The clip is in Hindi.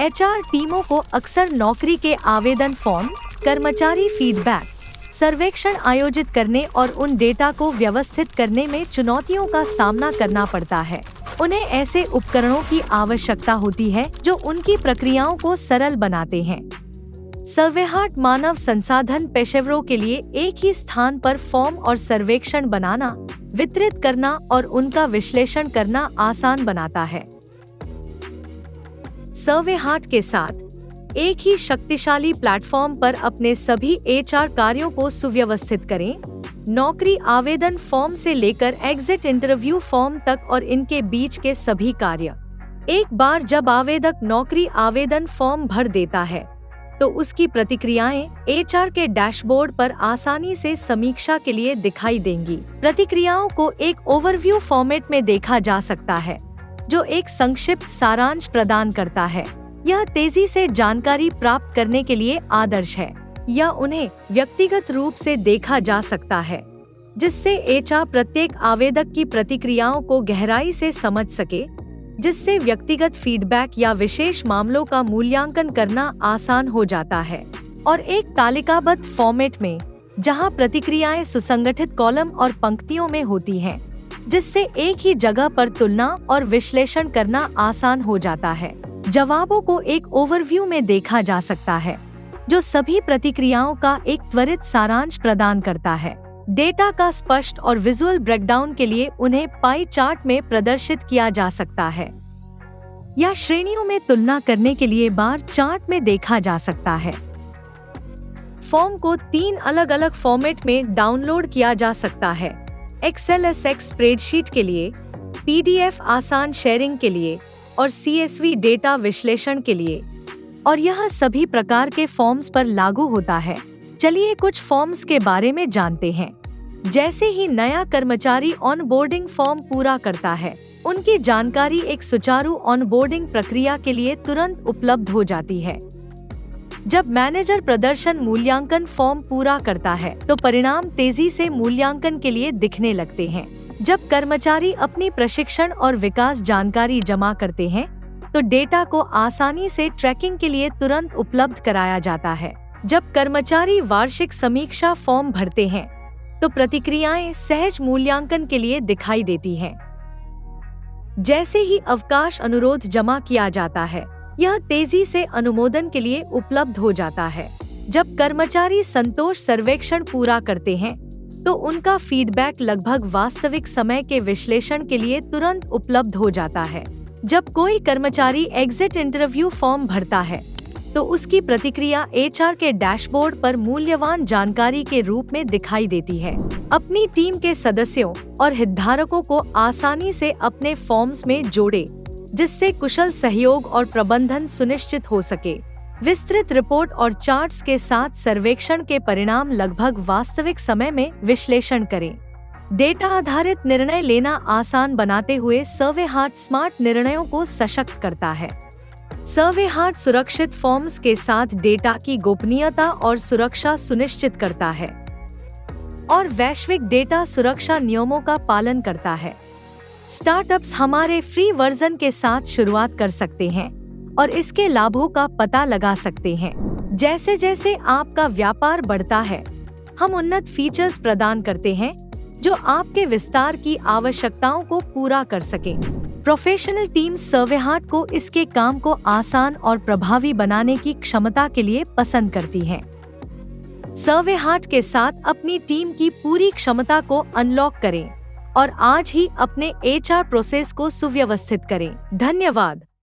एचआर टीमों को अक्सर नौकरी के आवेदन फॉर्म, कर्मचारी फीडबैक सर्वेक्षण आयोजित करने और उन डेटा को व्यवस्थित करने में चुनौतियों का सामना करना पड़ता है। उन्हें ऐसे उपकरणों की आवश्यकता होती है जो उनकी प्रक्रियाओं को सरल बनाते हैं। सर्वेहार्ट मानव संसाधन पेशेवरों के लिए एक ही स्थान पर फॉर्म और सर्वेक्षण बनाना, वितरित करना और उनका विश्लेषण करना आसान बनाता है। सर्वेहार्ट के साथ एक ही शक्तिशाली प्लेटफॉर्म पर अपने सभी एचआर कार्यों को सुव्यवस्थित करें, नौकरी आवेदन फॉर्म से लेकर एग्जिट इंटरव्यू फॉर्म तक और इनके बीच के सभी कार्य। एक बार जब आवेदक नौकरी आवेदन फॉर्म भर देता है, तो उसकी प्रतिक्रियाएं एचआर के डैशबोर्ड पर आसानी से समीक्षा के लिए दिखाई देंगी। प्रतिक्रियाओं को एक ओवरव्यू फॉर्मेट में देखा जा सकता है, जो एक संक्षिप्त सारांश प्रदान करता है। यह तेजी से जानकारी प्राप्त करने के लिए आदर्श है, या उन्हें व्यक्तिगत रूप से देखा जा सकता है, जिससे एचआर प्रत्येक आवेदक की प्रतिक्रियाओं को गहराई से समझ सके, जिससे व्यक्तिगत फीडबैक या विशेष मामलों का मूल्यांकन करना आसान हो जाता है। और एक तालिकाबद्ध फॉर्मेट में, जहां प्रतिक्रियाएं सुसंगठित कॉलम और पंक्तियों में होती हैं, जिससे एक ही जगह पर तुलना और विश्लेषण करना आसान हो जाता है। जवाबों को एक ओवरव्यू में देखा जा सकता है, जो सभी प्रतिक्रियाओं का एक त्वरित सारांश प्रदान करता है। डेटा का स्पष्ट और विजुअल ब्रेकडाउन के लिए उन्हें पाई चार्ट में प्रदर्शित किया जा सकता है, या श्रेणियों में तुलना करने के लिए बार चार्ट में देखा जा सकता है। फॉर्म को 3 अलग-अलग फॉर्मेट में डाउनलोड किया जा सकता है: XLSX स्प्रेडशीट के लिए, PDF आसान शेयरिंग के लिए और CSV डेटा विश्लेषण के लिए, और यह सभी प्रकार के फॉर्म्स पर लागू होता है। चलिए कुछ फॉर्म्स के बारे में जानते हैं। जैसे ही नया कर्मचारी ऑनबोर्डिंग फॉर्म पूरा करता है, उनकी जानकारी एक सुचारू ऑनबोर्डिंग प्रक्रिया के लिए तुरंत उपलब्ध हो जाती है। जब मैनेजर प्रदर्शन मूल्यांकन फॉर्म पूरा करता है, तो परिणाम तेजी से मूल्यांकन के लिए दिखने लगते हैं। जब कर्मचारी अपनी प्रशिक्षण और विकास जानकारी जमा करते हैं, तो डेटा को आसानी से ट्रैकिंग के लिए तुरंत उपलब्ध कराया जाता है। जब कर्मचारी वार्षिक समीक्षा फॉर्म भरते हैं, तो प्रतिक्रियाएं सहज मूल्यांकन के लिए दिखाई देती हैं। जैसे ही अवकाश अनुरोध जमा किया जाता है, यह तेजी से अनुमोदन के लिए उपलब्ध हो जाता है। जब कर्मचारी संतोष सर्वेक्षण पूरा करते हैं, तो उनका फीडबैक लगभग वास्तविक समय के विश्लेषण के लिए तुरंत उपलब्ध हो जाता है। जब कोई कर्मचारी एग्जिट इंटरव्यू फॉर्म भरता है, तो उसकी प्रतिक्रिया एचआर के डैशबोर्ड पर मूल्यवान जानकारी के रूप में दिखाई देती है। अपनी टीम के सदस्यों और हितधारकों को आसानी से अपने फॉर्म्स में जोड़े, जिससे कुशल सहयोग और प्रबंधन सुनिश्चित हो सके। विस्तृत रिपोर्ट और चार्ट्स के साथ सर्वेक्षण के परिणाम लगभग वास्तविक समय में विश्लेषण करें। डेटा आधारित निर्णय लेना आसान बनाते हुए सर्वेहार्ट स्मार्ट निर्णयों को सशक्त करता है। सर्वेहार्ट सुरक्षित फॉर्म्स के साथ डेटा की गोपनीयता और सुरक्षा सुनिश्चित करता है और वैश्विक डेटा सुरक्षा नियमों का पालन करता है। स्टार्टअप्स हमारे फ्री वर्जन के साथ शुरुआत कर सकते हैं और इसके लाभों का पता लगा सकते हैं। जैसे जैसे आपका व्यापार बढ़ता है, हम उन्नत फीचर्स प्रदान करते हैं जो आपके विस्तार की आवश्यकताओं को पूरा कर सकें। प्रोफेशनल टीम सर्वेहार्ट को इसके काम को आसान और प्रभावी बनाने की क्षमता के लिए पसंद करती हैं। सर्वेहार्ट के साथ अपनी टीम की पूरी क्षमता को अनलॉक करें और आज ही अपने एचआर प्रोसेस को सुव्यवस्थित करें। धन्यवाद।